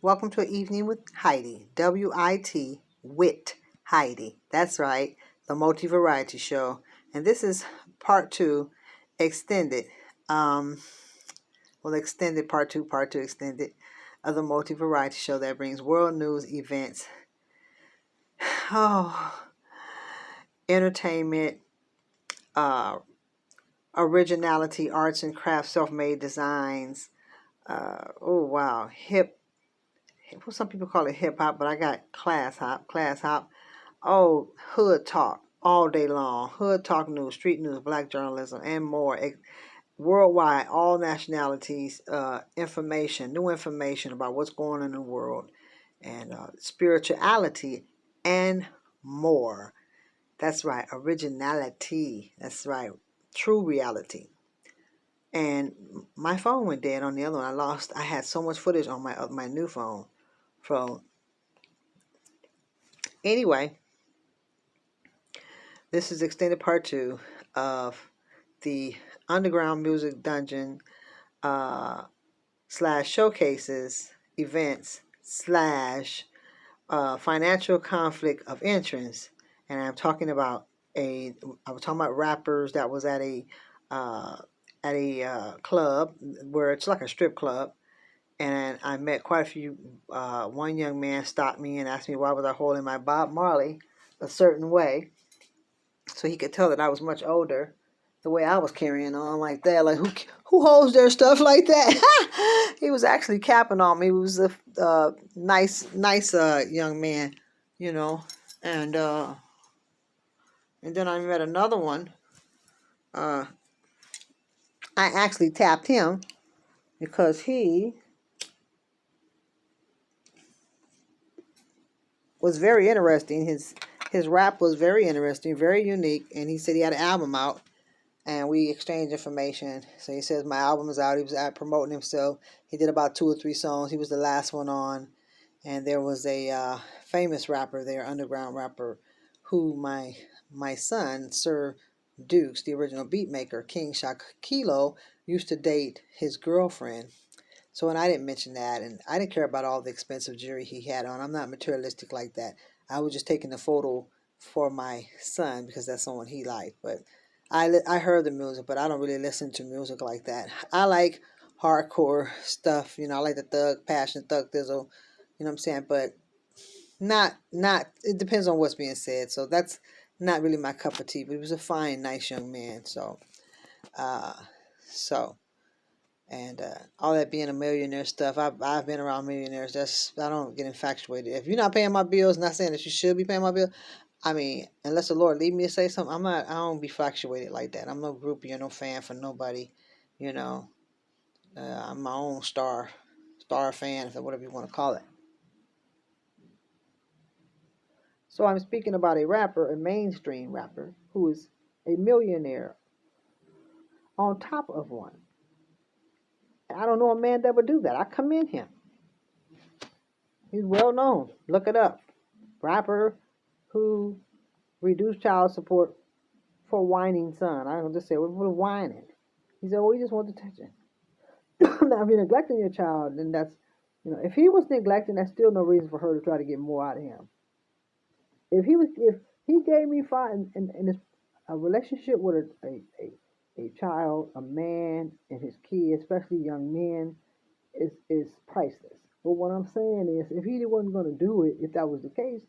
Welcome to an evening with Heidi. W-I-T, wit, Heidi. That's right, the multi-variety show. And this is part two, extended. Um, extended part two, extended of the multi-variety show that brings world news, events, oh, entertainment, uh, originality, arts and crafts, self-made designs. Oh wow, well, some people call it hip hop, but I got class hop. Oh, hood talk all day long. Hood talk news, street news, black journalism, and more. Worldwide, all nationalities, new information about what's going on in the world, and spirituality, and more. That's right, originality. That's right, true reality. And my phone went dead on the other one. I had so much footage on my new phone. Anyway, this is extended part two of the underground music dungeon slash showcases events slash financial conflict of interest. And I was talking about rappers that was at a club where it's like a strip club. And I met quite a few. One young man stopped me and asked me why was I holding my Bob Marley a certain way, so he could tell that I was much older. The way I was carrying on like that, like who holds their stuff like that? He was actually capping on me. He was a nice young man, you know. And then I met another one. I actually tapped him because he was very interesting. His rap was very interesting, very unique, and he said he had an album out, and we exchanged information. So he says my album is out. He was out promoting himself. He did about 2 or 3 songs. He was the last one on, and there was a famous rapper there, underground rapper, who my son, Sir Dukes, the original beat maker, King Shakilo, used to date his girlfriend. So, and I didn't mention that, and I didn't care about all the expensive jewelry he had on. I'm not materialistic like that. I was just taking the photo for my son because that's someone he liked. But I heard the music, but I don't really listen to music like that. I like hardcore stuff, I like the Thug Passion, Thug Thizzle, you know what I'm saying? But not. It depends on what's being said. So that's not really my cup of tea. But he was a fine, nice young man. Uh, so. And all that being a millionaire stuff, I've been around millionaires. I don't get infatuated. If you're not paying my bills, not saying that you should be paying my bill. I mean, unless the Lord lead me to say something, I'm not. I don't be fluctuated like that. I'm no groupie or no fan for nobody. You know, I'm my own star fan, if whatever you want to call it. So I'm speaking about a rapper, a mainstream rapper, who is a millionaire on top of one. I don't know a man that would do that. I commend him. He's well known. Look it up. Rapper who reduced child support for whining son. I don't just say, we're whining. He said, we just want attention. Now, if you're neglecting your child, then that's, if he was neglecting, that's still no reason for her to try to get more out of him. If he gave me five, and a relationship with a child, a man, and his kid, especially young men, is priceless. But what I'm saying is, if he wasn't going to do it, if that was the case,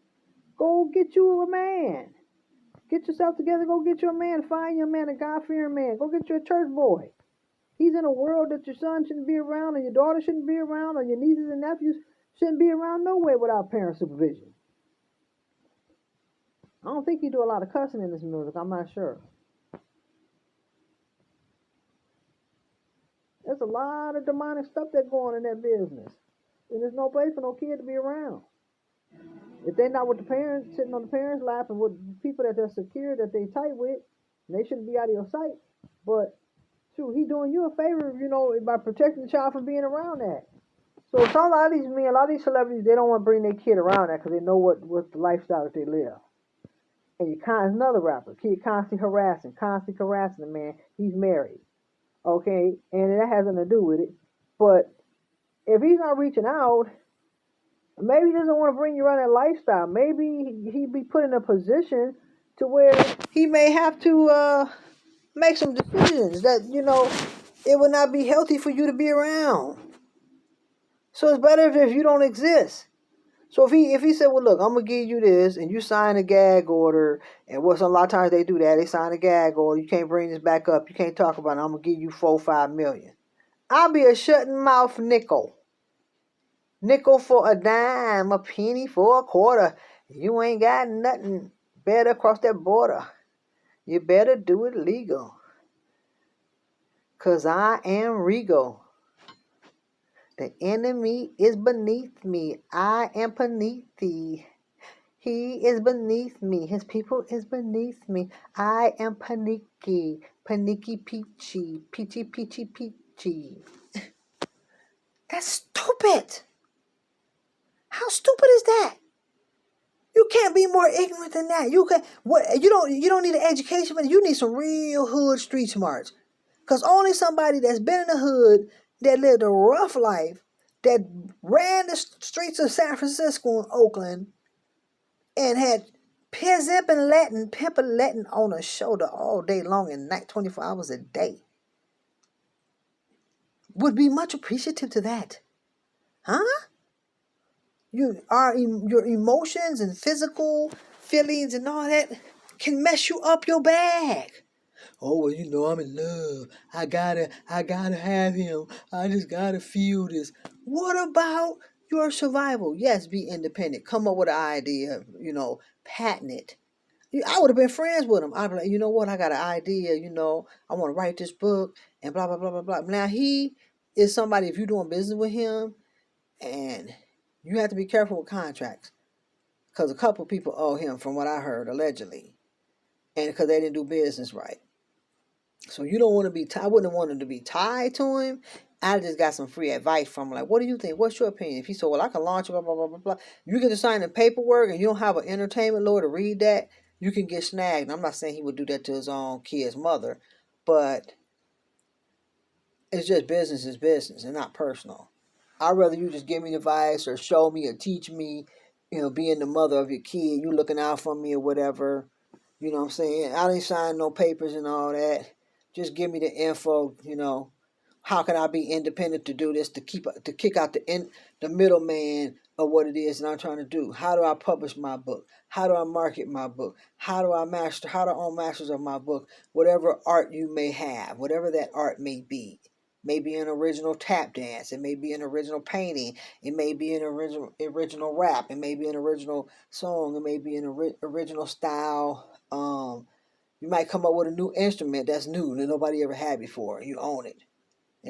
go get you a man. Get yourself together. Go get you a man. Find your man, a God-fearing man. Go get you a church boy. He's in a world that your son shouldn't be around, or your daughter shouldn't be around, or your nieces and nephews shouldn't be around nowhere without parent supervision. I don't think he do a lot of cussing in this music. I'm not sure. There's a lot of demonic stuff that's going on in that business. And there's no place for no kid to be around. If they're not with the parents, sitting on the parents' lap and with people that they're secure, that they tight with, they shouldn't be out of your sight. But, shoot, he doing you a favor, by protecting the child from being around that. So a lot of these celebrities, they don't want to bring their kid around that because they know what the lifestyle that they live. And another rapper, kid constantly harassing the man. He's married. Okay, and that has nothing to do with it. But if he's not reaching out, Maybe he doesn't want to bring you around that lifestyle. Maybe he be put in a position to where he may have to make some decisions that, it would not be healthy for you to be around. So it's better if you don't exist. So if he said, well, look, I'm gonna give you this, and you sign a gag order, and what's a lot of times they do that, they sign a gag order, you can't bring this back up, you can't talk about it, I'm gonna give you 4-5 million. I'll be a shutting mouth nickel. Nickel for a dime, a penny for a quarter. You ain't got nothing better across that border. You better do it legal. 'Cause I am regal. The enemy is beneath me. I am beneath thee. He is beneath me. His people is beneath me. I am panicky. Panicky peachy. Peachy peachy peachy. That's stupid. How stupid is that? You can't be more ignorant than that. You don't need an education, but you need some real hood street smarts. Cause only somebody that's been in the hood, that lived a rough life, that ran the streets of San Francisco and Oakland, and had pimpin' Latin on a shoulder all day long and night, 24 hours a day, would be much appreciative to that. Huh? Your emotions and physical feelings and all that can mess you up your bag. Oh, well, I'm in love. I gotta have him. I just gotta feel this. What about your survival? Yes, be independent. Come up with an idea, patent it. I would have been friends with him. I'd be like, you know what? I got an idea. I want to write this book and blah, blah, blah, blah, blah. Now, he is somebody, if you're doing business with him, and you have to be careful with contracts, because a couple people owe him, from what I heard, allegedly, and because they didn't do business right. So you don't want to be I wouldn't want him to be tied to him. I just got some free advice from him. Like, what do you think? What's your opinion? If he said, well, I can launch blah, blah, blah, blah, blah. You get to sign the paperwork and you don't have an entertainment lawyer to read that, you can get snagged. I'm not saying he would do that to his own kid's mother, but it's just business is business and not personal. I'd rather you just give me advice or show me or teach me, being the mother of your kid, you looking out for me or whatever. You know what I'm saying? I didn't sign no papers and all that. Just give me the info, How can I be independent to do this, to kick out the middleman of what it is that I'm trying to do? How do I publish my book? How do I market my book? How do I own masters of my book? Whatever art you may have, whatever that art may be. Maybe an original tap dance. It may be an original painting. It may be an original rap. It may be an original song. It may be an original style. You might come up with a new instrument that's new that nobody ever had before. You own it.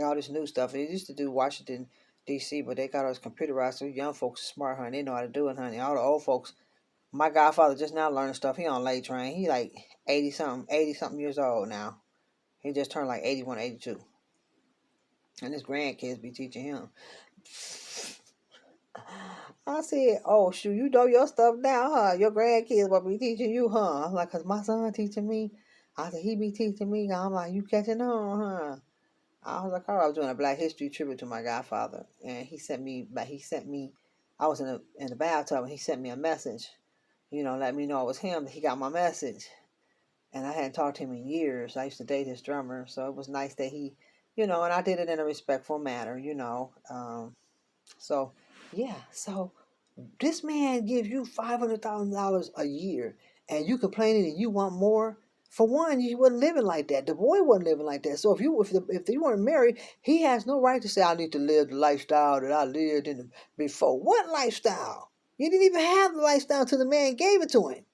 All this new stuff. They used to do Washington, D.C., but they got us computerized. So young folks are smart, honey. They know how to do it, honey. All the old folks. My godfather just now learning stuff. He on late train. He like 80-something years old now. He just turned like 81, 82. And his grandkids be teaching him. I said, oh, shoot, you know your stuff now, huh? Your grandkids will be teaching you, huh? I'm like, because my son teaching me. I said, he be teaching me. I'm like, you catching on, huh? I was like, oh, I was doing a Black History tribute to my godfather. And he sent me, I was in the bathtub, and he sent me a message, let me know it was him. He got my message. And I hadn't talked to him in years. I used to date his drummer. So it was nice that he, and I did it in a respectful manner, So, yeah. So this man gives you $500,000 a year, and you complaining and you want more. For one, you wasn't living like that. The boy wasn't living like that. So if they weren't married, he has no right to say, I need to live the lifestyle that I lived in before. What lifestyle? You didn't even have the lifestyle until the man gave it to him.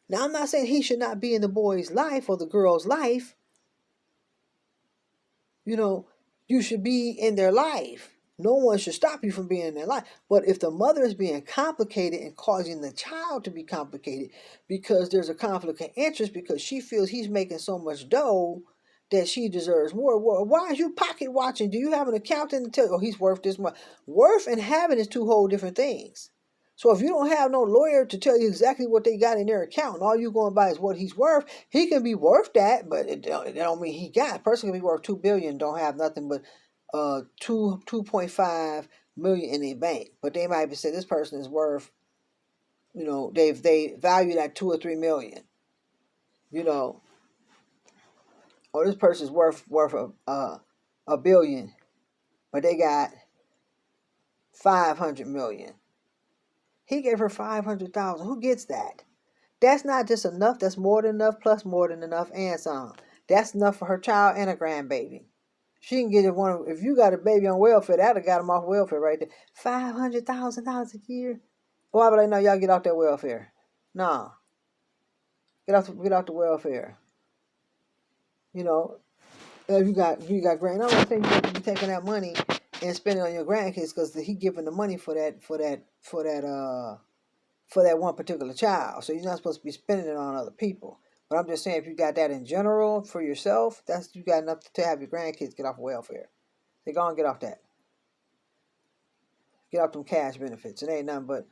Now, I'm not saying he should not be in the boy's life or the girl's life. You should be in their life. No one should stop you from being in their life. But if the mother is being complicated and causing the child to be complicated because there's a conflict of interest because she feels he's making so much dough that she deserves more. Well, why is you pocket watching? Do you have an accountant to tell you, oh, he's worth this much? Worth and having is two whole different things. So if you don't have no lawyer to tell you exactly what they got in their account, and all you going by is what he's worth, he can be worth that, but it don't mean he got. A person can be worth $2 billion, don't have nothing but 2.5 million in their bank, but they might be say this person is worth, they value that 2 or 3 million, you know, or this person's worth a billion, but they got 500 million. He gave her 500,000. Who gets that? That's not just enough. That's more than enough, plus more than enough, and some. That's enough for her child and a grandbaby. She can get it one. If you got a baby on welfare, that'd have got him off welfare right there. $500,000 a year. Why would I know y'all get off that welfare? Nah, get off the welfare. You know, if you got grand. I'm not saying you have to be taking that money and spending it on your grandkids because he giving the money for that one particular child. So you're not supposed to be spending it on other people. But I'm just saying, if you got that in general for yourself, you got enough to have your grandkids get off welfare. They go and get off that. Get off them cash benefits. It ain't nothing but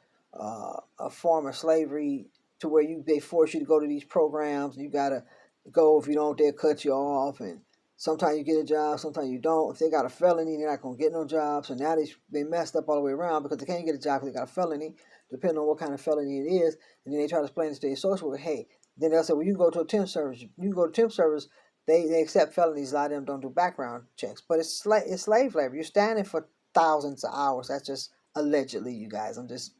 a form of slavery to where they force you to go to these programs. And you gotta go. If you don't, they'll cut you off. And sometimes you get a job, sometimes you don't. If they got a felony, they're not gonna get no job. So now they messed up all the way around because they can't get a job because they got a felony, depending on what kind of felony it is. And then they try to explain this to their social worker. Hey, then they'll say, well, you can go to a temp service. You can go to temp service. They accept felonies. A lot of them don't do background checks. But it's slave labor. You're standing for thousands of hours. That's just allegedly, you guys. I'm just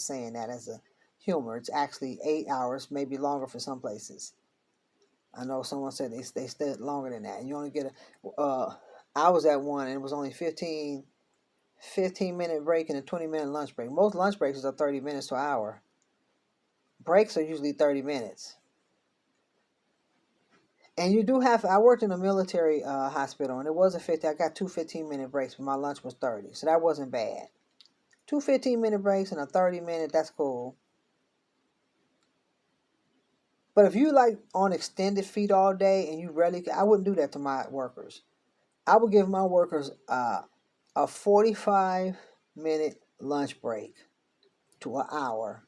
saying that as a humor. It's actually 8 hours, maybe longer for some places. I know someone said they stayed longer than that. And you only get I was at one and it was only 15-minute break and a 20-minute lunch break. Most lunch breaks are 30 minutes to an hour. Breaks are usually 30 minutes. And you do have, I worked in a military hospital and it was I got two 15-minute breaks, but my lunch was 30. So that wasn't bad. Two 15-minute breaks and a 30-minute, that's cool. But if you like on extended feet all day and you I wouldn't do that to my workers. I would give my workers a 45-minute lunch break to an hour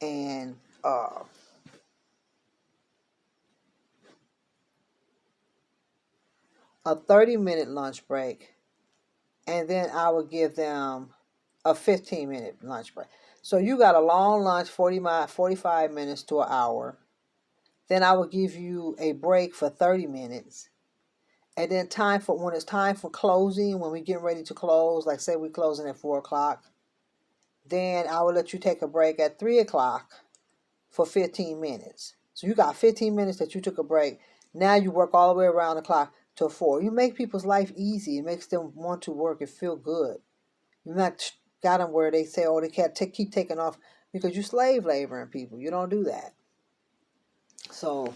and a 30-minute lunch break, and then I would give them a 15-minute lunch break. So you got a long lunch, 45 minutes to an hour. Then I would give you a break for 30 minutes. And then when it's time for closing, when we get ready to close, like say we're closing at 4 o'clock, then I will let you take a break at 3 o'clock for 15 minutes. So you got 15 minutes that you took a break. Now you work all the way around the clock till 4. You make people's life easy. It makes them want to work and feel good. You're not got them where they say, oh, they can't keep taking off because you slave laboring people. You don't do that. So,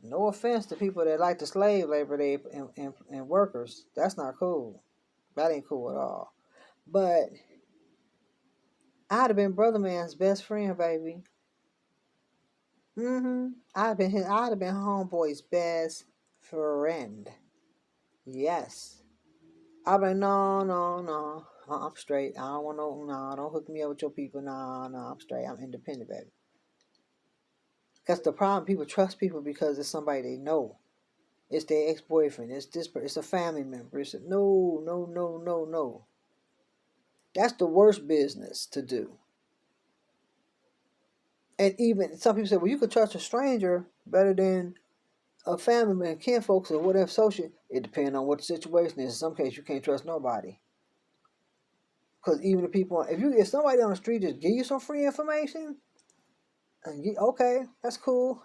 no offense to people that like to slave labor and workers. That's not cool. That ain't cool at all. But I'd have been Brother Man's best friend, baby. I'd have been Homeboy's best friend. Yes. I'd be like, no. I'm straight. I don't want don't hook me up with your people. No, I'm straight. I'm independent, baby. That's the problem. People trust people because it's somebody they know. It's their ex-boyfriend. It's a family member. No. That's the worst business to do. And even some people say, well, you could trust a stranger better than a family member, kinfolks, or whatever associate. It depends on what the situation is. In some cases, you can't trust nobody. Because even the people, if somebody on the street just give you some free information, okay, that's cool.